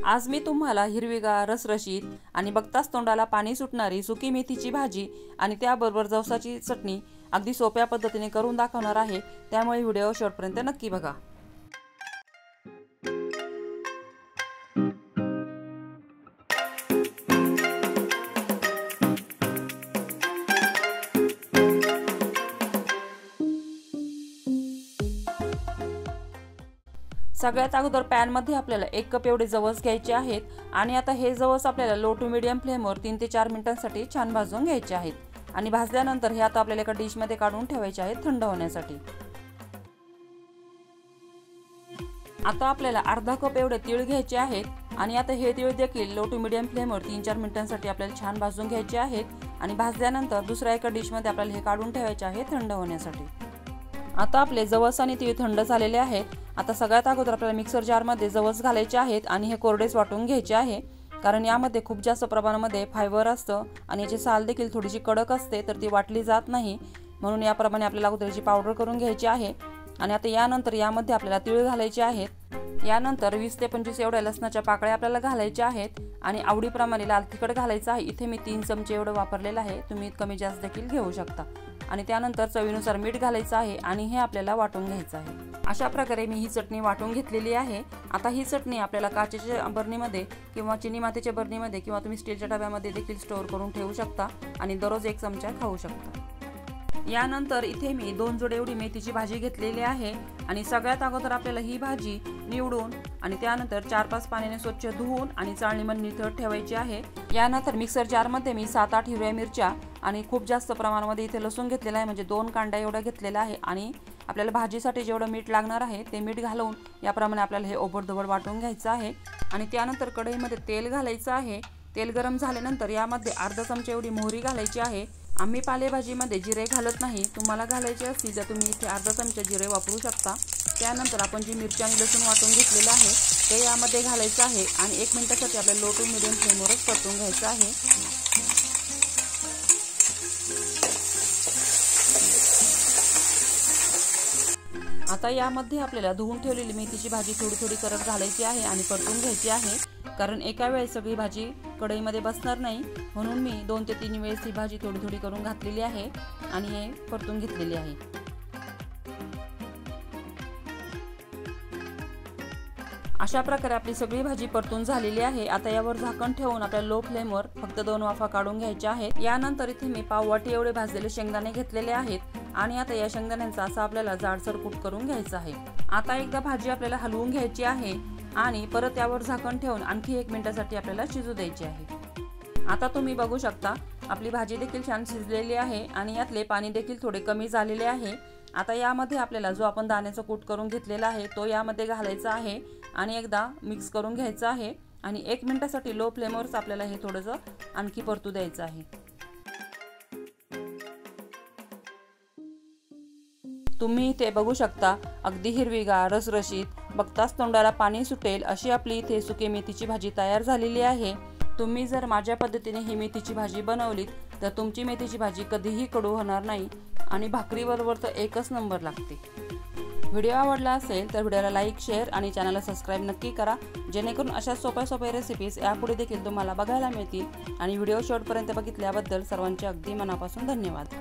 आज मी तुम्हाला हिरवीगार रसरशीत आणि बघताच तोंडाला पाणी सुटणारी सुकी मेथीची भाजी आणि त्याबरोबर जवसाची चटणी अगदी सोप्या पद्धतीने करून दाखवणार आहे। त्यामुळे व्हिडिओ शेवटपर्यंत नक्की बघा। सगळ्यात अगोदर पॅन मध्ये आपल्याला 1 कप एवढे जवस घ्यायचे आहेत आणि आता हे जवस आपल्याला लो टू मीडियम फ्लेमवर 3 ते 4 मिनिटांसाठी छान भाजून घ्यायचे आहेत आणि भाजल्यानंतर हे आता आपल्याला एका डिश मध्ये काढून ठेवायचे आहेत थंड होण्यासाठी। आता आपल्याला अर्धा कप एवढे तीळ घ्यायचे आहेत आणि आता हे तीळ देखील लो टू मीडियम फ्लेमवर 3-4 मिनिटांसाठी आपल्याला छान भाजून घ्यायचे आहेत आणि भाजल्यानंतर दुसऱ्या एका डिश मध्ये आपल्याला हे काढून ठेवायचे आहे थंड होण्यासाठी। आता आपले जवस आणि तीळ थंड झालेले आहेत। आता सगळ्यात अगोदर आपल्याला मिक्सर जार मध्ये जवस घालायचे आहेत आणि हे कोरडेच वाटून घ्यायचे आहे, कारण यामध्ये खूप जास्त प्रमाणामध्ये फायबर असतं आणि याची साल देखील थोडीशी कडक असते, तर ती वाटली जात नाही, म्हणून याप्रमाणे आपल्याला अगोदरची पावडर करून घ्यायची आहे। आणि आता यानंतर यामध्ये आपल्याला तीळ घालायचे आहेत। यानंतर 20 ते 25 एवढ्या लसणाच्या पाकळ्या आपल्याला घालायच्या आहेत आणि आवडीप्रमाणे लाल तिखट घालायचं आहे। इथे मी 3 चमचे एवढं वापरलेलं आहे, तुम्ही कमी जास्त देखील घेऊ शकता। आणि त्यानंतर चवीनुसार मीठ घालायचं आहे आणि हे आपल्याला वाटून घ्यायचं आहे। अशा प्रकारे मी ही चटणी वाटून घेतलेली आहे। आता ही चटणी आपल्याला काचेच्या बरणीमध्ये किंवा चिनी मातीच्या बरणीमध्ये किंवा तुम्ही स्टीलच्या डब्यामध्ये देखील स्टोअर करून ठेवू शकता आणि दररोज 1 चमचा खाऊ शकता। यानंतर इथे मी 2 जोड एवढी मेथीची भाजी घेतलेली आहे आणि सगळ्यात अगोदर आपल्याला ही भाजी निवडून आणि त्यानंतर 4-5 पाण्याने स्वच्छ धुवून आणि चाळणीमध्ये निथळत ठेवायची आहे। यानंतर मिक्सर जार मध्ये मी 7-8 हिरव्या मिरच्या आणि खूप जास्त प्रमाणामध्ये इथे लसूण घेतलेला आहे, म्हणजे 2 कांड्या एवढा घेतलेला आहे आणि आपल्याला भाजीसाठी जेवढं मीठ लागणार आहे ते मीठ घालून याप्रमाणे आपल्याला हे ओबडधोबड वाटून घ्यायचं आहे। आणि त्यानंतर कढईमध्ये तेल घालायचं आहे। तेल गरम झाल्यानंतर यामध्ये अर्धा चमचा एवढी मोहरी घालायची आहे। आम्ही पालेभाजीमध्ये जिरे घालत नाही, तुम्हाला घालायचे असतील तर तुम्ही इथे अर्धा चमचा जिरे वापरू शकता। त्यानंतर आपण जी मिरची आणि लसूण वाटून घेतलेलं आहे ते यामध्ये घालायचं आहे आणि 1 मिनिटासाठी आपल्याला लो टू मीडियम फ्लेमवरच परतून घ्यायचं आहे। आता यामध्ये आपल्याला धुवून ठेवलेली मेथीची भाजी थोडी थोडी करत घालायची आहे आणि परतून घ्यायची आहे, कारण एका वेळेस सगळी भाजी कढईमध्ये बसणार नाही, म्हणून मी 2 ते 3 वेळेस ही भाजी थोडी थोडी करून घातलेली आहे आणि हे परतून घेतलेली आहे। अशा प्रकारे आपली सगळी भाजी परतून झालेली आहे। आता यावर झाकण ठेवून आपल्याला लो फ्लेमवर फक्त 2 वाफा काढून घ्यायच्या आहेत। यानंतर इथे मी पाव वाटी एवढे भाजलेले शेंगदाणे घेतलेले आहेत आणि आता या शेंगदाण्यांचा असा आपल्याला जाडसर कूट करून घ्यायचा आहे। आता एकदा भाजी आपल्याला हलवून घ्यायची आहे आणि परत यावर झाकण ठेवून आणखी 1 मिनिटासाठी आपल्याला शिजू द्यायची आहे। आता तुम्ही बघू शकता आपली भाजी देखील छान शिजलेली आहे आणि यातले पाणी देखील थोडे कमी झालेले आहे। आता यामध्ये आपल्याला जो आपण दाण्याचा कूट करून घेतलेला आहे तो यामध्ये घालायचा आहे आणि एकदा मिक्स करून घ्यायचं आहे आणि 1 मिनिटासाठी लो फ्लेमवरच आपल्याला हे थोडंसं आणखी परतू द्यायचं आहे। तुम्ही इथे बघू शकता अगदी हिरवीगार रसरशीत बघताच तोंडाला पाणी सुटेल अशी आपली इथे सुकी मेथीची भाजी तयार झालेली आहे। तुम्ही जर माझ्या पद्धतीने ही मेथीची भाजी बनवलीत तर तुमची मेथीची भाजी कधीही कडू होणार नाही आणि भाकरीबरोबर तर एकच नंबर लागते। व्हिडिओ आवडला असेल तर व्हिडिओला लाईक, शेअर आणि चॅनलला सबस्क्राईब नक्की करा, जेणेकरून अशा सोप्या रेसिपीज यापुढे देखील तुम्हाला बघायला मिळतील। आणि व्हिडिओ शेवटपर्यंत बघितल्याबद्दल सर्वांचे अगदी मनापासून धन्यवाद।